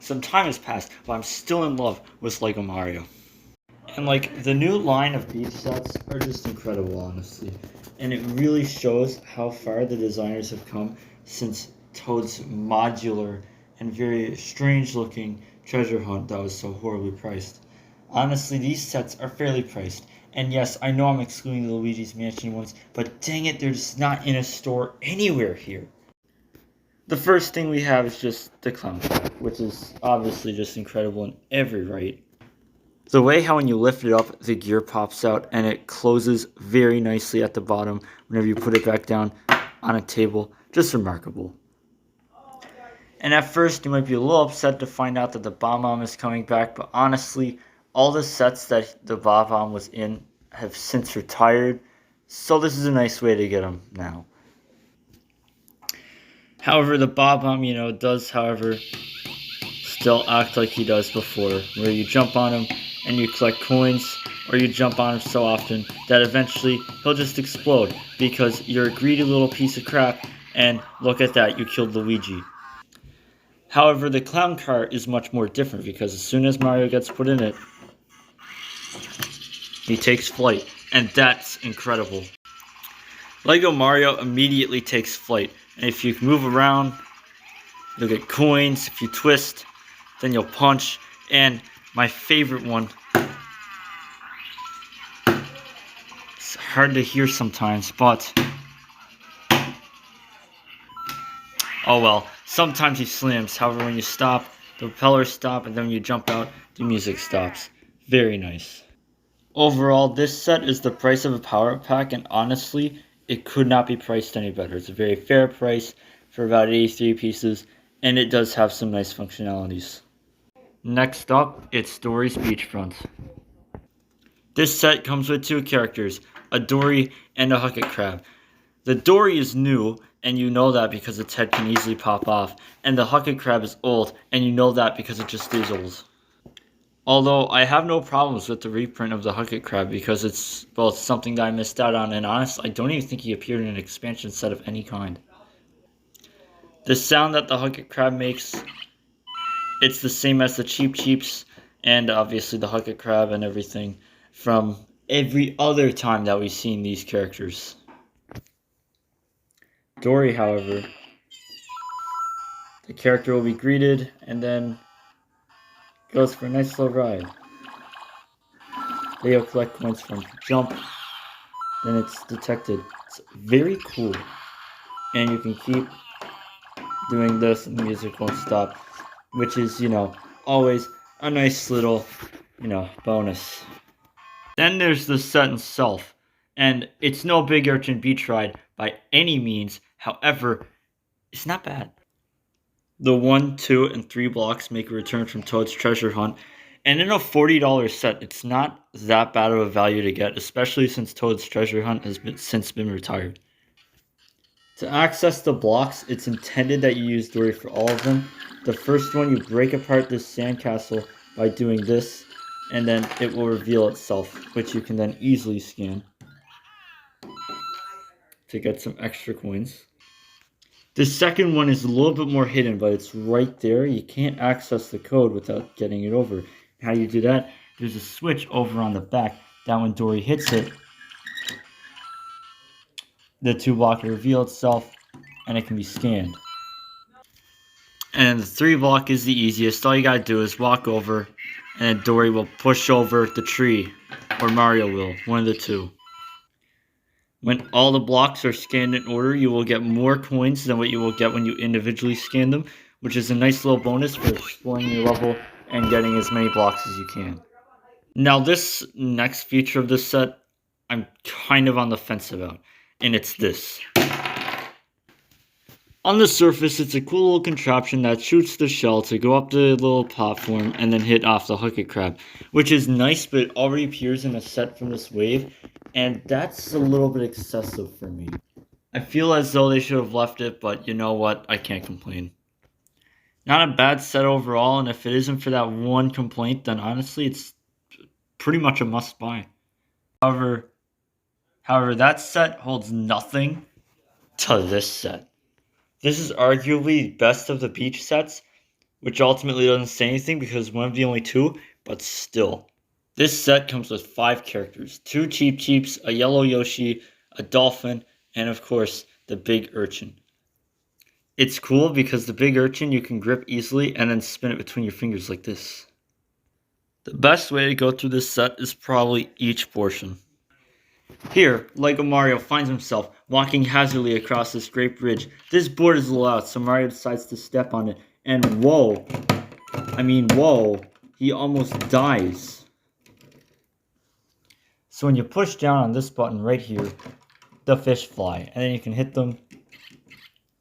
some time has passed, but I'm still in love with Lego Mario. And like the new line of beach sets are just incredible, honestly. And it really shows how far the designers have come since Toad's modular and very strange looking treasure hunt that was so horribly priced. Honestly, these sets are fairly priced. And yes, I know I'm excluding the Luigi's Mansion ones, but dang it, they're just not in a store anywhere here. The first thing we have is just the clown car, which is obviously just incredible in every right. The way how when you lift it up, the gear pops out and it closes very nicely at the bottom whenever you put it back down on a table. Just remarkable. And at first you might be a little upset to find out that the Bomb-Bomb is coming back, but honestly, all the sets that the Bomb-Bomb was in have since retired, so this is a nice way to get them now. However, the Bomb-Bomb, does, however, still act like he does before, where you jump on him and you collect coins, or you jump on him so often that eventually he'll just explode because you're a greedy little piece of crap, and look at that, you killed Luigi. However, the clown car is much more different because as soon as Mario gets put in it, he takes flight, and that's incredible. Lego Mario immediately takes flight, and if you move around, you'll get coins. If you twist, then you'll punch, and my favorite one, it's hard to hear sometimes, but oh well, sometimes he slams. However, when you stop, the propellers stop, and then when you jump out, the music stops. Very nice. Overall, this set is the price of a power pack, and honestly, it could not be priced any better. It's a very fair price for about 83 pieces, and it does have some nice functionalities. Next up, it's Dory's Beachfront. This set comes with two characters, a Dory and a Hucket Crab. The Dory is new, and you know that because its head can easily pop off, and the Hucket Crab is old, and you know that because it just is old. Although I have no problems with the reprint of the Hucket Crab because it's both something that I missed out on, and honestly, I don't even think he appeared in an expansion set of any kind. The sound that the Hucket Crab makes, it's the same as the Cheep Cheeps and obviously the Hucket Crab and everything from every other time that we've seen these characters. Dory, however, the character will be greeted and then goes for a nice little ride. They'll collect coins from jump, then it's detected. It's very cool. And you can keep doing this and the music won't stop, which is, always a nice little, bonus. Then there's the set itself, and it's no Big Urchin Beach Ride by any means, however, it's not bad. The 1, 2, and 3 blocks make a return from Toad's Treasure Hunt, and in a $40 set, it's not that bad of a value to get, especially since Toad's Treasure Hunt has since been retired. To access the blocks, it's intended that you use Dory for all of them. The first one, you break apart this sandcastle by doing this, and then it will reveal itself, which you can then easily scan to get some extra coins. The second one is a little bit more hidden, but it's right there. You can't access the code without getting it over. How do you do that? There's a switch over on the back that when Dory hits it, the 2 block will reveal itself and it can be scanned. And the 3 block is the easiest. All you gotta do is walk over and then Dory will push over the tree, or Mario will, one of the two. When all the blocks are scanned in order, you will get more coins than what you will get when you individually scan them, which is a nice little bonus for exploring your level and getting as many blocks as you can. Now this next feature of this set, I'm kind of on the fence about, and it's this. On the surface, it's a cool little contraption that shoots the shell to go up the little platform and then hit off the Hucket Crab, which is nice, but it already appears in a set from this wave, and that's a little bit excessive for me. I feel as though they should have left it, but you know what? I can't complain. Not a bad set overall, and if it isn't for that one complaint, then honestly, it's pretty much a must-buy. However, that set holds nothing to this set. This is arguably the best of the beach sets, which ultimately doesn't say anything because one of the only two, but still. This set comes with 5 characters, 2 Cheep Cheeps, a yellow Yoshi, a dolphin, and of course, the big urchin. It's cool because the big urchin you can grip easily and then spin it between your fingers like this. The best way to go through this set is probably each portion. Here, Lego Mario finds himself walking hazardly across this great bridge. This board is a little out, so Mario decides to step on it, and whoa, he almost dies. So when you push down on this button right here, the fish fly, and then you can hit them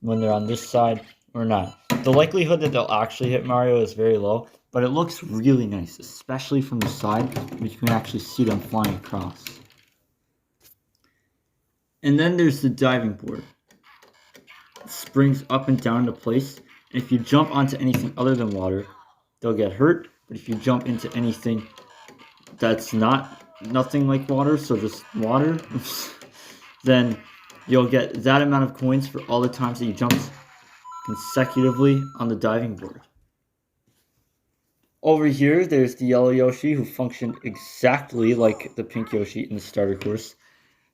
when they're on this side or not. The likelihood that they'll actually hit Mario is very low, but it looks really nice, especially from the side, which you can actually see them flying across. And then there's the diving board. It springs up and down into place, and if you jump onto anything other than water, they'll get hurt, but if you jump into anything that's nothing like water, so just water, then you'll get that amount of coins for all the times that you jumped consecutively on the diving board. Over here, there's the yellow Yoshi, who functioned exactly like the pink Yoshi in the starter course.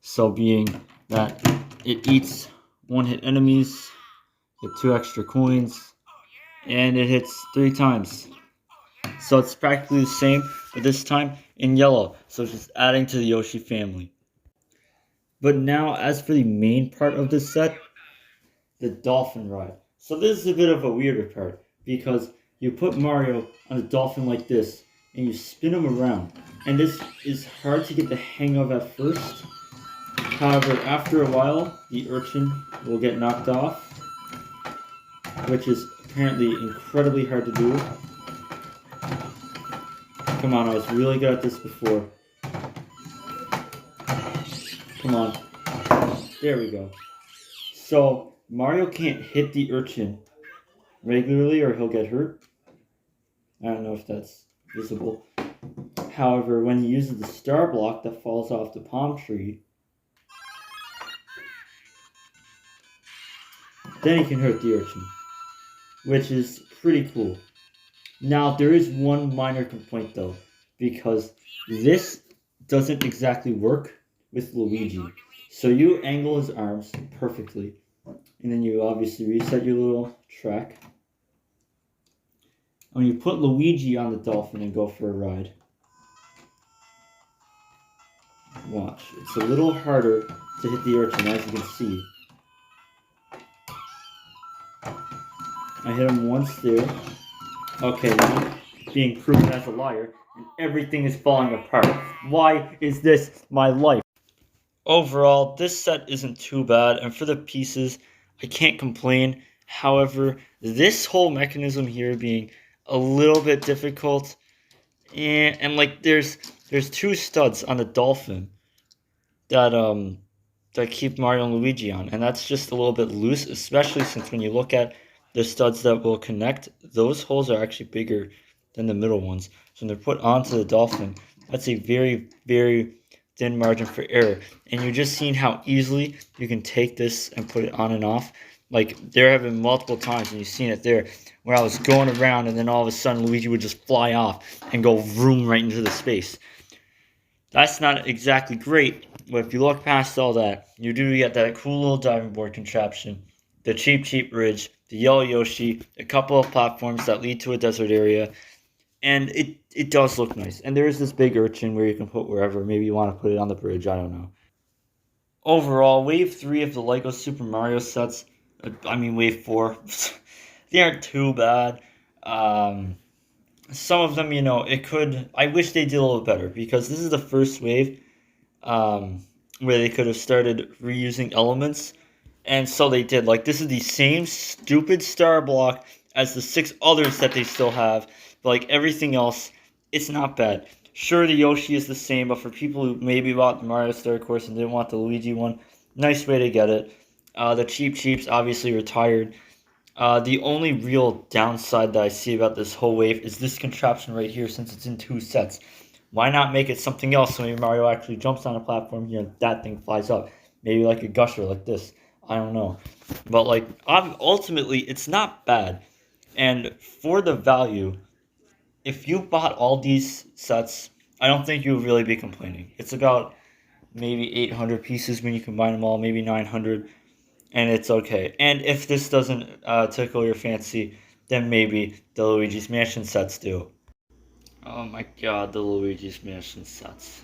So being that it eats one-hit enemies, get 2 extra coins, and it hits 3 times. So it's practically the same, but this time in yellow. So it's just adding to the Yoshi family. But now, as for the main part of this set, the dolphin ride. So this is a bit of a weirder part, because you put Mario on a dolphin like this, and you spin him around. And this is hard to get the hang of at first. However, after a while, the urchin will get knocked off, which is apparently incredibly hard to do. Come on, I was really good at this before. Come on. There we go. So, Mario can't hit the urchin regularly or he'll get hurt. I don't know if that's visible. However, when he uses the star block that falls off the palm tree, then he can hurt the urchin, which is pretty cool. Now, there is one minor complaint though, because this doesn't exactly work with Luigi. So you angle his arms perfectly, and then you obviously reset your little track. When you put Luigi on the dolphin and go for a ride, watch, it's a little harder to hit the urchin, as you can see. I hit him once there. Okay, now being proven as a liar, and everything is falling apart. Why is this my life? Overall, this set isn't too bad, and for the pieces, I can't complain. However, this whole mechanism here being a little bit difficult, and like there's 2 studs on the dolphin that keep Mario and Luigi on, and that's just a little bit loose, especially since when you look at the studs that will connect, those holes are actually bigger than the middle ones. So when they're put onto the dolphin, that's a very, very thin margin for error. And you're just seeing how easily you can take this and put it on and off. Like, there have been multiple times, and you've seen it there, where I was going around, and then all of a sudden Luigi would just fly off and go vroom right into the space. That's not exactly great, but if you look past all that, you do get that cool little diving board contraption, the Cheep Ridge, the yellow Yoshi, a couple of platforms that lead to a desert area, and it does look nice. And there is this big urchin where you can put wherever. Maybe you want to put it on the bridge, I don't know. Overall, Wave 3 of the LEGO Super Mario sets, Wave 4, they aren't too bad. Some of them, I wish they did a little better, because this is the first wave where they could have started reusing elements. And so they did. Like, this is the same stupid star block as the 6 others that they still have. But, like, everything else, it's not bad. Sure, the Yoshi is the same, but for people who maybe bought the Mario Star Course and didn't want the Luigi one, nice way to get it. The Cheep Cheeps obviously retired. The only real downside that I see about this whole wave is this contraption right here, since it's in 2 sets. Why not make it something else so maybe Mario actually jumps on a platform here and that thing flies up? Maybe like a gusher like this. I don't know. But, like, ultimately, it's not bad. And for the value, if you bought all these sets, I don't think you would really be complaining. It's about maybe 800 pieces when you combine them all, maybe 900, and it's okay. And if this doesn't tickle your fancy, then maybe the Luigi's Mansion sets do. Oh my god, the Luigi's Mansion sets.